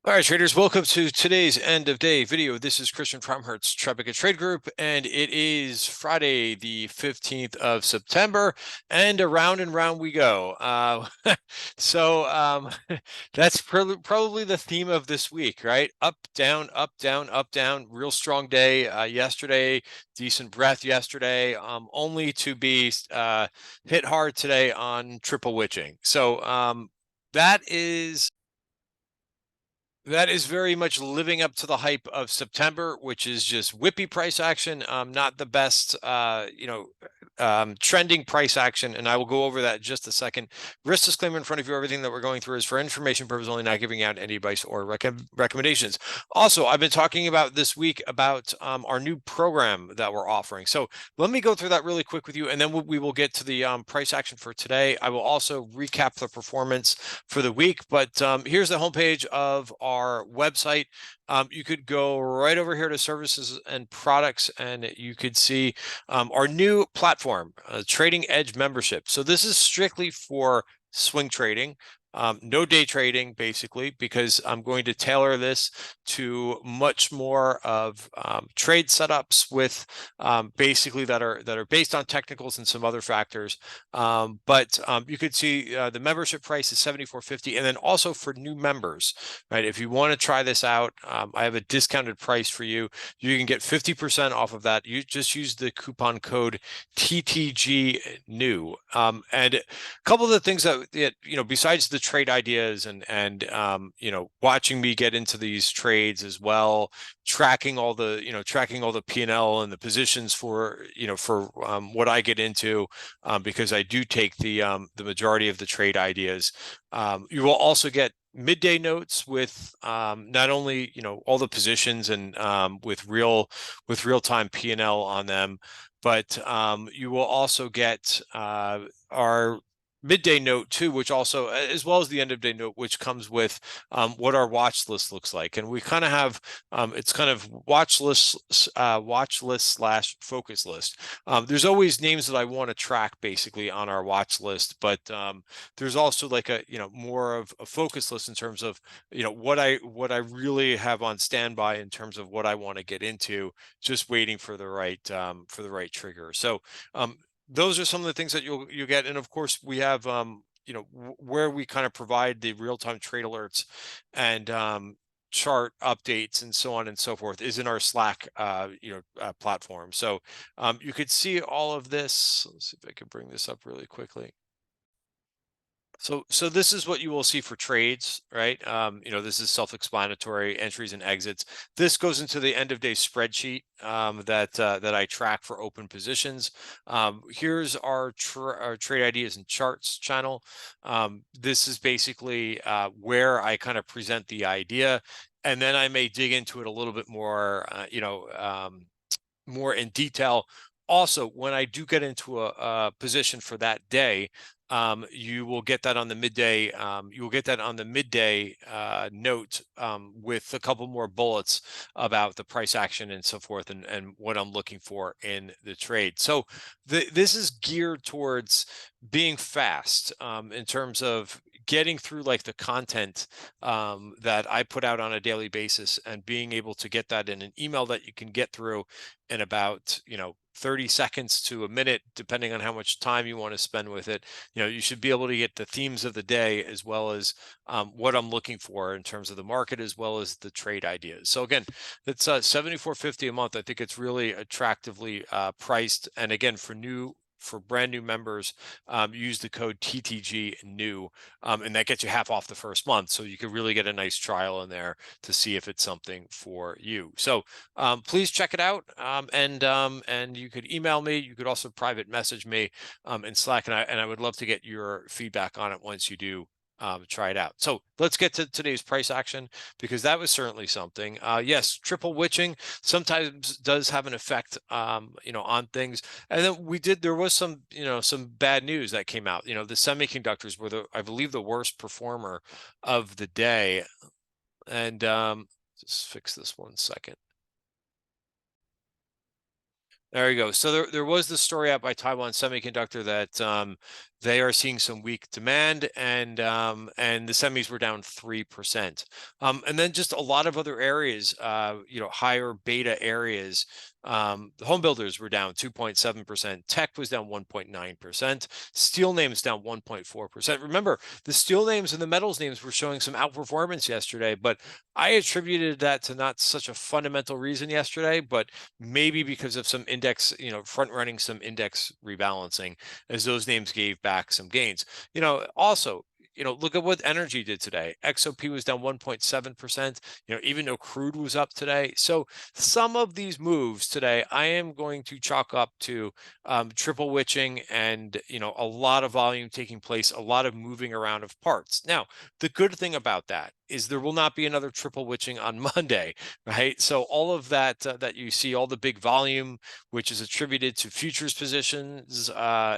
All right, traders, welcome to today's end of day video. This is Christian from Hertz Tribeca Trade Group, and it is Friday, the 15th of September, and around and round we go. That's probably the theme of this week, right? Up, down, up, down, up, down. Real strong day yesterday, decent breath yesterday, only to be hit hard today on triple witching. So that is very much living up to the hype of September, which is just whippy price action, not the best, trending price action. And I will go over that in just a second. Risk disclaimer in front of you. Everything that we're going through is for information purposes only, not giving out any advice or recommendations. Also, I've been talking about this week about our new program that we're offering. So let me go through that really quick with you, and then we will get to the price action for today. I will also recap the performance for the week, but here's the homepage of our website. You could go right over here to services and products, and you could see our new platform, Trading Edge membership. So this is strictly for swing trading. No day trading, basically, because I'm going to tailor this to much more of trade setups with basically that are based on technicals and some other factors. But you could see the membership price is $74.50, and then also for new members, right? If you want to try this out, I have a discounted price for you. You can get 50% off of that. You just use the coupon code TTG new. And a couple of the things that besides the trade ideas and watching me get into these trades as well, tracking all the P&L and the positions for what I get into, because I do take the majority of the trade ideas. You will also get midday notes with not only all the positions and with real-time P&L on them, but you will also get our midday note too, which also, as well as the end of day note, which comes with what our watch list looks like. And we kind of have it's kind of watch list slash focus list. There's always names that I want to track basically on our watch list, but there's also like a more of a focus list in terms of what I really have on standby in terms of what I want to get into, just waiting for the right trigger. So those are some of the things that you'll get. And of course, we have where we kind of provide the real-time trade alerts and chart updates and so on and so forth is in our Slack platform. So you could see all of this. Let's see if I can bring this up really quickly. So this is what you will see for trades, right? This is self-explanatory, entries and exits. This goes into the end of day spreadsheet that I track for open positions. Here's our trade ideas and charts channel. This is basically where I kind of present the idea, and then I may dig into it a little bit more, more in detail. Also, when I do get into a position for that day, you will get that on the midday. You will get that on the midday note with a couple more bullets about the price action and so forth, and what I'm looking for in the trade. So this is geared towards being fast in terms of getting through like the content that I put out on a daily basis, and being able to get that in an email that you can get through in about 30 seconds to a minute, depending on how much time you want to spend with it. You should be able to get the themes of the day, as well as what I'm looking for in terms of the market, as well as the trade ideas. So again, it's $74.50 a month. I think it's really attractively priced. And again, for brand new members, use the code TTG new, and that gets you half off the first month. So you could really get a nice trial in there to see if it's something for you. So please check it out, and you could email me. You could also private message me in Slack, and I would love to get your feedback on it once you do try it out. So let's get to today's price action, because that was certainly something. Yes, triple witching sometimes does have an effect, on things. And then there was some bad news that came out. The semiconductors were I believe the worst performer of the day. And just fix this 1 second. There you go. So there was the story out by Taiwan Semiconductor that they are seeing some weak demand, and the semis were down 3%. And then just a lot of other areas, higher beta areas. The home builders were down 2.7%. Tech was down 1.9%. Steel names down 1.4%. Remember, the steel names and the metals names were showing some outperformance yesterday, but I attributed that to not such a fundamental reason yesterday, but maybe because of some index, front running some index rebalancing, as those names gave back some gains. Also, look at what energy did today. XOP was down 1.7%, even though crude was up today. So some of these moves today, I am going to chalk up to triple witching and, a lot of volume taking place, a lot of moving around of parts. Now, the good thing about that is there will not be another triple witching on Monday, right? So all of that that you see, all the big volume, which is attributed to futures positions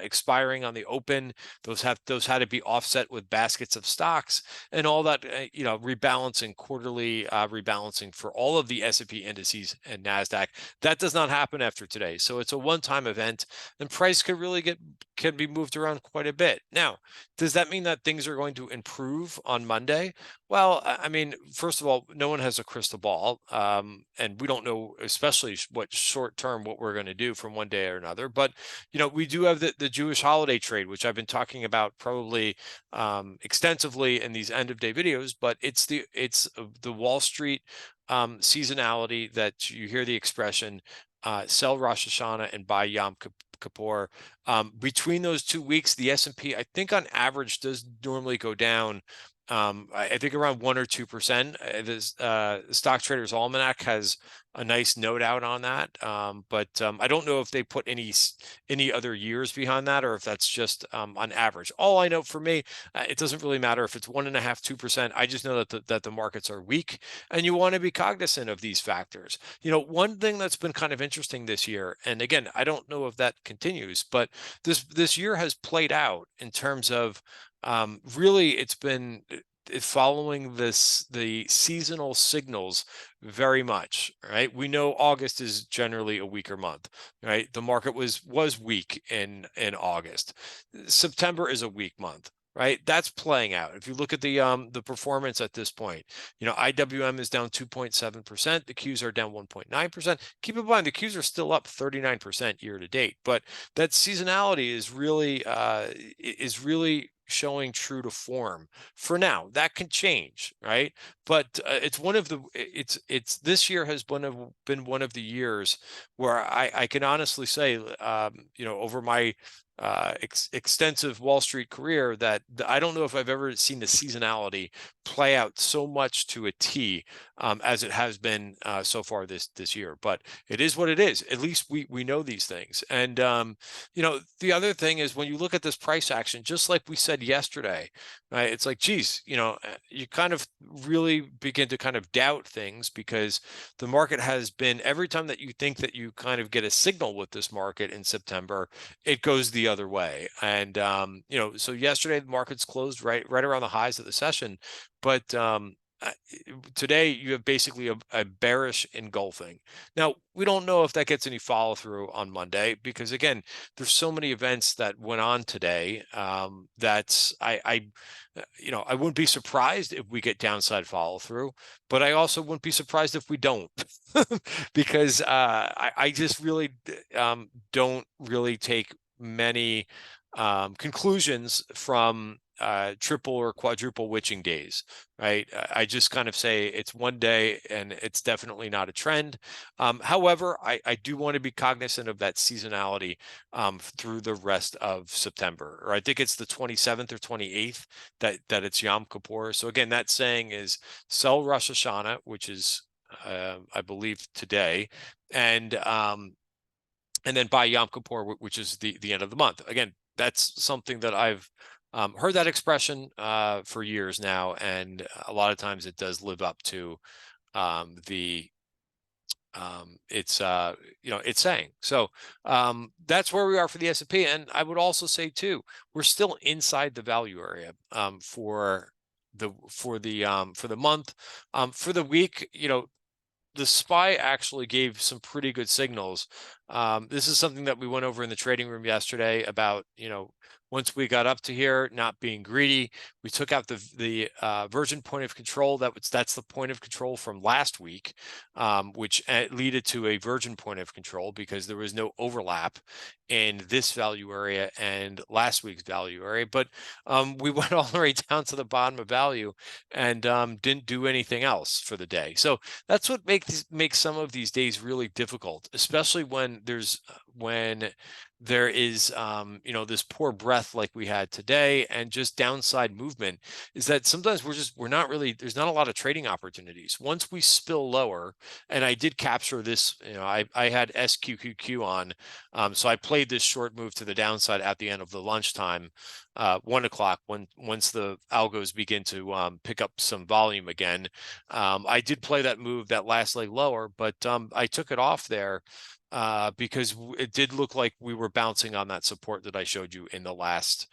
expiring on the open, those had to be offset with baskets of stocks, and all that, rebalancing, quarterly rebalancing for all of the S&P indices and NASDAQ. That does not happen after today. So it's a one-time event, and price can be moved around quite a bit. Now, does that mean that things are going to improve on Monday? Well, I mean, first of all, no one has a crystal ball, and we don't know, especially what short term, what we're going to do from one day or another. But we do have the Jewish holiday trade, which I've been talking about probably extensively in these end of day videos. But it's the Wall Street seasonality that you hear the expression, sell Rosh Hashanah and buy Yom Kippur. Between those 2 weeks, the S&P, I think on average, does normally go down. I think around 1 or 2%. The Stock Traders Almanac has a nice note out on that, but I don't know if they put any other years behind that, or if that's just on average. All I know for me, it doesn't really matter if it's 1.5%, 2%. I just know that the markets are weak, and you want to be cognizant of these factors. One thing that's been kind of interesting this year, and again, I don't know if that continues, but this year has played out in terms of really it's been following the seasonal signals very much, right? We know August is generally a weaker month, right? The market was weak in August. September is a weak month, right? That's playing out. If you look at the performance at this point, IWM is down 2.7%. The Qs are down 1.9%. Keep in mind, the Qs are still up 39% year to date, but that seasonality is really showing true to form for now. That can change, right? But it's one of the this year has been one of the years where I can honestly say, over my extensive Wall Street career, that I don't know if I've ever seen the seasonality play out so much to a T as it has been so far this year. But it is what it is. At least we know these things. And the other thing is, when you look at this price action, just like we said yesterday, right? It's like, geez, you kind of really begin to kind of doubt things, because the market has been, every time that you think that you kind of get a signal with this market in September, it goes the other way. And so yesterday the markets closed right around the highs of the session, but today you have basically a bearish engulfing. Now, we don't know if that gets any follow through on Monday, because again, there's so many events that went on today that I wouldn't be surprised if we get downside follow through, but I also wouldn't be surprised if we don't, because I just really don't really take many conclusions from triple or quadruple witching days, right? I just kind of say it's one day and it's definitely not a trend. However, I do want to be cognizant of that seasonality through the rest of September, or I think it's the 27th or 28th that it's Yom Kippur. So again, that saying is sell Rosh Hashanah, which is I believe today, and then buy Yom Kippur, which is the end of the month. Again, that's something that I've heard that expression for years now, and a lot of times it does live up to it's saying. So that's where we are for the S&P, and I would also say too, we're still inside the value area for the month. For the week, the SPY actually gave some pretty good signals. This is something that we went over in the trading room yesterday about, Once we got up to here, not being greedy, we took out the virgin point of control. That's the point of control from last week, which led to a virgin point of control because there was no overlap in this value area and last week's value area. But we went all the way down to the bottom of value and didn't do anything else for the day. So that's what makes some of these days really difficult, especially when there is this poor breath like we had today and just downside movement, is that sometimes we're not really, there's not a lot of trading opportunities once we spill lower. And I did capture this, I had SQQQ on, so I played this short move to the downside at the end of the lunchtime, 1 o'clock, once the algos begin to pick up some volume again. I did play that move, that last leg lower, but I took it off there because it did look like we were bouncing on that support that I showed you in the last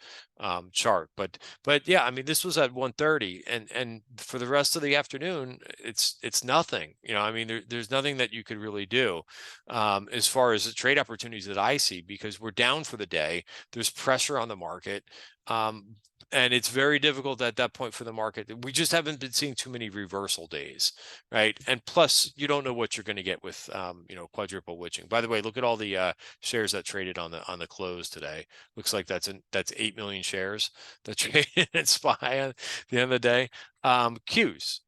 chart. But yeah, I mean, this was at 1:30, and for the rest of the afternoon, it's nothing. I mean, there's nothing that you could really do as far as the trade opportunities that I see, because we're down for the day. There's pressure on the market. And it's very difficult at that point for the market. We just haven't been seeing too many reversal days, right? And plus, you don't know what you're going to get with, quadruple witching. By the way, look at all the shares that traded on the close today. Looks like that's 8 million shares that traded at SPY at the end of the day. Qs.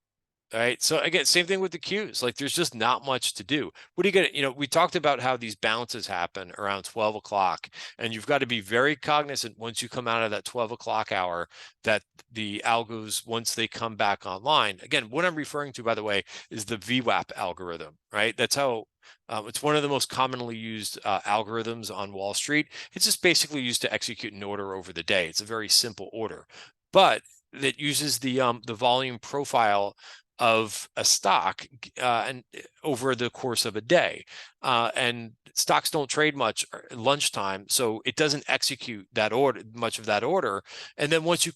All right. So again, same thing with the Qs. Like, there's just not much to do. What do you get? We talked about how these bounces happen around 12 o'clock, and you've got to be very cognizant once you come out of that 12 o'clock hour that the algos, once they come back online, again, what I'm referring to, by the way, is the VWAP algorithm, right? That's how it's one of the most commonly used algorithms on Wall Street. It's just basically used to execute an order over the day. It's a very simple order, but it uses the volume profile of a stock and over the course of a day, and stocks don't trade much at lunchtime, so it doesn't execute that order, much of that order. And then once you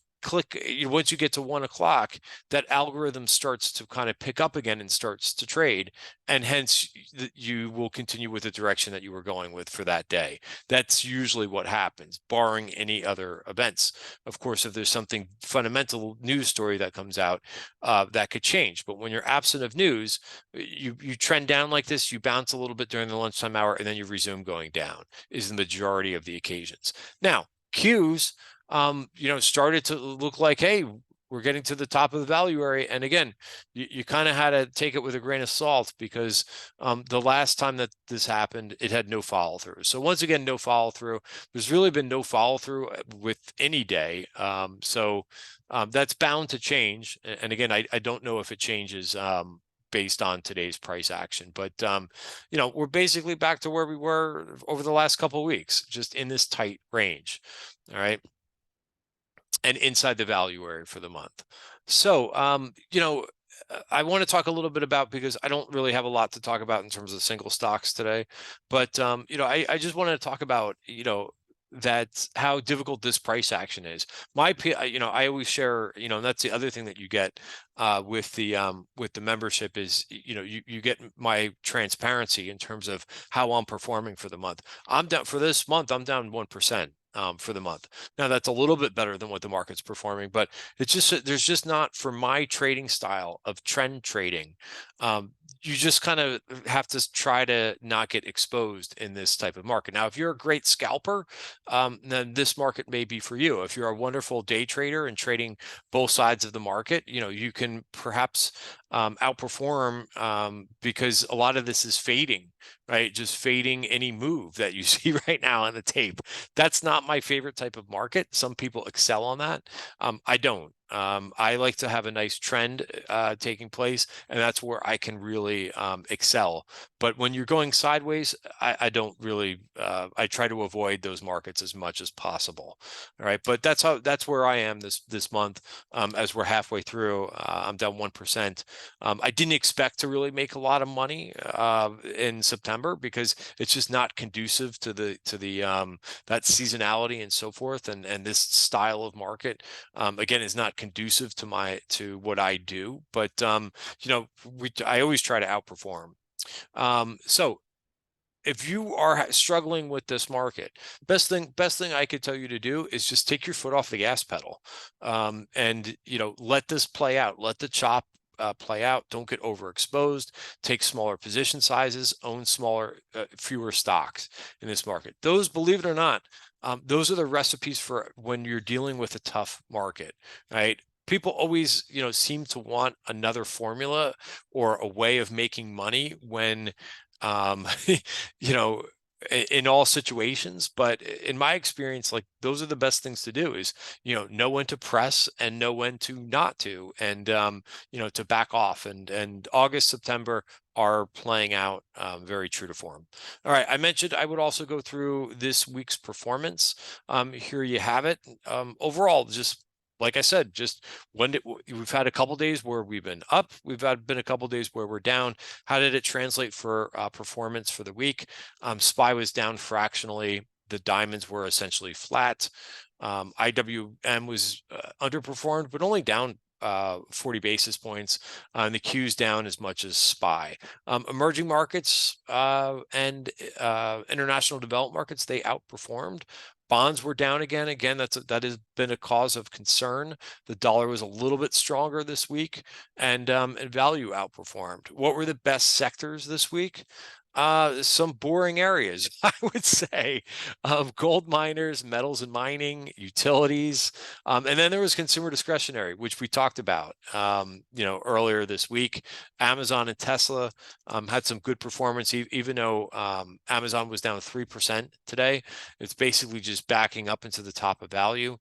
get to 1 o'clock, that algorithm starts to kind of pick up again and starts to trade, and hence you will continue with the direction that you were going with for that day. That's usually what happens, barring any other events. Of course, if there's something fundamental news story that comes out, that could change. But when you're absent of news, you trend down like this, you bounce a little bit during the lunchtime hour, and then you resume going down, is the majority of the occasions. Now, Qs, started to look like, hey, we're getting to the top of the value area. And again, you kind of had to take it with a grain of salt, because the last time that this happened, it had no follow through. So once again, no follow through. There's really been no follow through with any day. So that's bound to change. And again, I don't know if it changes based on today's price action, but we're basically back to where we were over the last couple of weeks, just in this tight range. All right. And inside the value area for the month. So, I want to talk a little bit about, because I don't really have a lot to talk about in terms of single stocks today, but, I just wanted to talk about, that's how difficult this price action is. I always share, and that's the other thing that you get with the membership is, you get my transparency in terms of how I'm performing for the month. I'm down for this month. I'm down 1%. For the month. Now, that's a little bit better than what the market's performing, but it's just, there's just not, for my trading style of trend trading, you just kind of have to try to not get exposed in this type of market. Now, if you're a great scalper, then this market may be for you. If you're a wonderful day trader and trading both sides of the market, you can perhaps outperform, because a lot of this is fading, right? Just fading any move that you see right now on the tape. That's not my favorite type of market. Some people excel on that. I don't. I like to have a nice trend taking place, and that's where I can really excel. But when you're going sideways, I don't really, I try to avoid those markets as much as possible. All right. But that's where I am this month. As we're halfway through, I'm down 1%. I didn't expect to really make a lot of money in September, because it's just not conducive to the that seasonality and so forth, and this style of market again is not conducive to what I do. But I always try to outperform. So if you are struggling with this market, best thing I could tell you to do is just take your foot off the gas pedal, and let this play out. Let the chop play out. Don't get overexposed. Take smaller position sizes. Own smaller, fewer stocks in this market. Those, believe it or not, those are the recipes for when you're dealing with a tough market, right? People always, seem to want another formula or a way of making money when, you know, in all situations. But in my experience, like, those are the best things to do is, know when to press and know when to not to, and, to back off. And August, September are playing out very true to form. All right, I mentioned I would also go through this week's performance. Here you have it. Overall, just like I said, just we've had a couple days where we've been up, been a couple days where we're down. How did it translate for performance for the week? SPY was down fractionally. The diamonds were essentially flat. IWM was underperformed, but only down 40 basis points, and the Q's down as much as SPY. Emerging markets and international developed markets, they outperformed. Bonds were down again. That has been a cause of concern. The dollar was a little bit stronger this week, and value outperformed. What were the best sectors this week? Some boring areas, I would say. Gold miners, metals and mining, utilities, and then there was consumer discretionary, which we talked about earlier this week. Amazon and Tesla had some good performance, even though Amazon was down 3% today. It's basically just backing up into the top of value.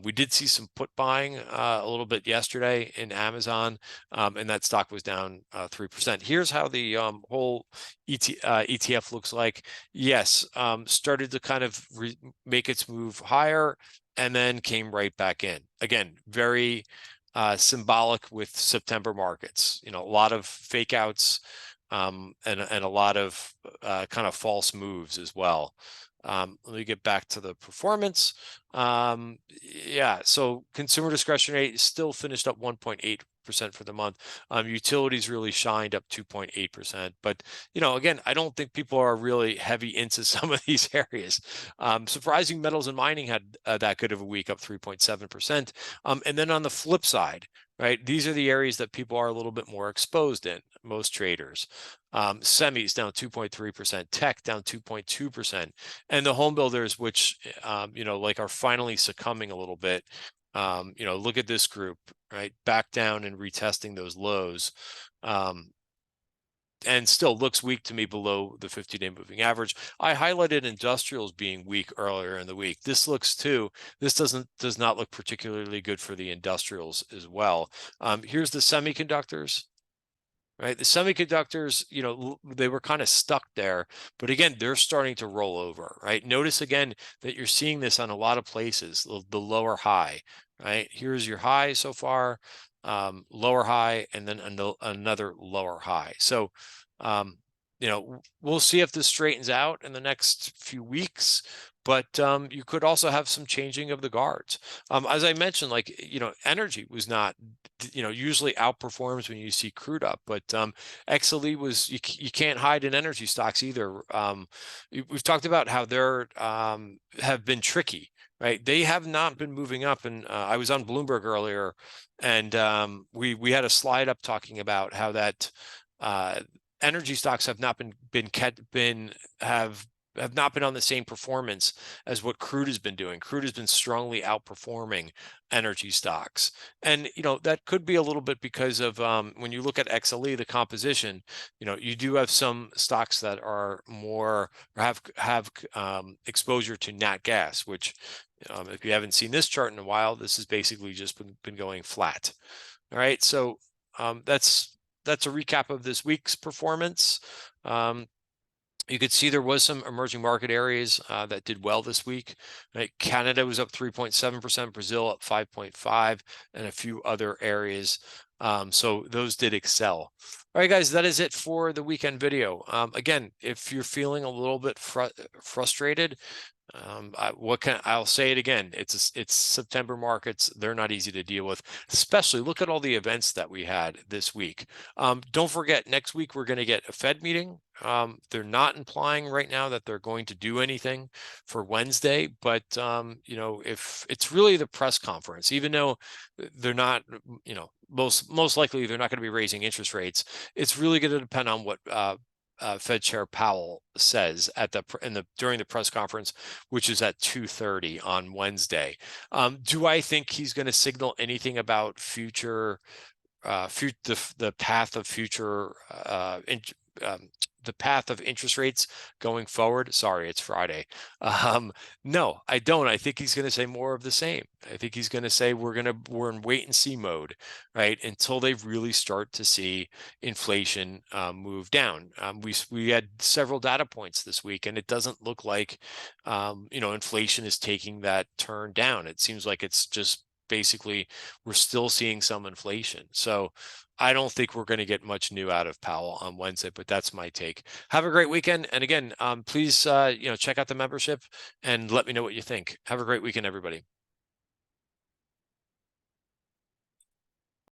We did see some put buying a little bit yesterday in Amazon, and that stock was down 3%. Here's how the whole ETF looks like. Yes, started to kind of make its move higher and then came right back in. Again, very symbolic with September markets. A lot of fake outs and a lot of kind of false moves as well. Let me get back to the performance. Yeah, so consumer discretionary still finished up 1.8% for the month. Utilities really shined up 2.8%. But, again, I don't think people are really heavy into some of these areas. Surprising metals and mining had that good of a week, up 3.7%. And then on the flip side, right, these are the areas that people are a little bit more exposed in, most traders. Semis down 2.3%, tech down 2.2%, and the home builders, which are finally succumbing a little bit. Look at this group, right, back down and retesting those lows, and still looks weak to me below the 50-day moving average. I highlighted industrials being weak earlier in the week. This does not look particularly good for the industrials as well. Here's the semiconductors. Right, the semiconductors, they were kind of stuck there, but again, they're starting to roll over. Right, notice again that you're seeing this on a lot of places. The lower high, right? Here's your high so far, lower high, and then another lower high. So, we'll see if this straightens out in the next few weeks. But you could also have some changing of the guards. As I mentioned, energy was not, usually outperforms when you see crude up, but XLE was, you can't hide in energy stocks either. We've talked about how they're have been tricky, right? They have not been moving up. And I was on Bloomberg earlier, and we had a slide up talking about how that energy stocks have not have not been on the same performance as what crude has been doing. Crude has been strongly outperforming energy stocks. And, that could be a little bit because of when you look at XLE, the composition, you do have some stocks that are more, or have exposure to nat gas, which if you haven't seen this chart in a while, this has basically just been going flat. All right. So that's a recap of this week's performance. You could see there was some emerging market areas that did well this week. Right? Canada was up 3.7%, Brazil up 5.5%, and a few other areas. So those did excel. All right, guys, that is it for the weekend video. Again, if you're feeling a little bit frustrated, I'll say it again. It's September markets. They're not easy to deal with, especially look at all the events that we had this week. Don't forget, next week we're going to get a Fed meeting. They're not implying right now that they're going to do anything for Wednesday, but if it's really the press conference, even though they're not, most likely they're not going to be raising interest rates. It's really going to depend on what Fed Chair Powell says during the press conference, which is at 2:30 on Wednesday. Do I think he's going to signal anything about future, the path of future, the path of interest rates going forward? Sorry, it's Friday. No, I don't. I think he's going to say more of the same. I think he's going to say we're in wait and see mode, right? Until they really start to see inflation move down. We had several data points this week, and it doesn't look like inflation is taking that turn down. It seems like it's just basically we're still seeing some inflation. So I don't think we're going to get much new out of Powell on Wednesday, but that's my take. Have a great weekend. And again, please, check out the membership and let me know what you think. Have a great weekend, everybody.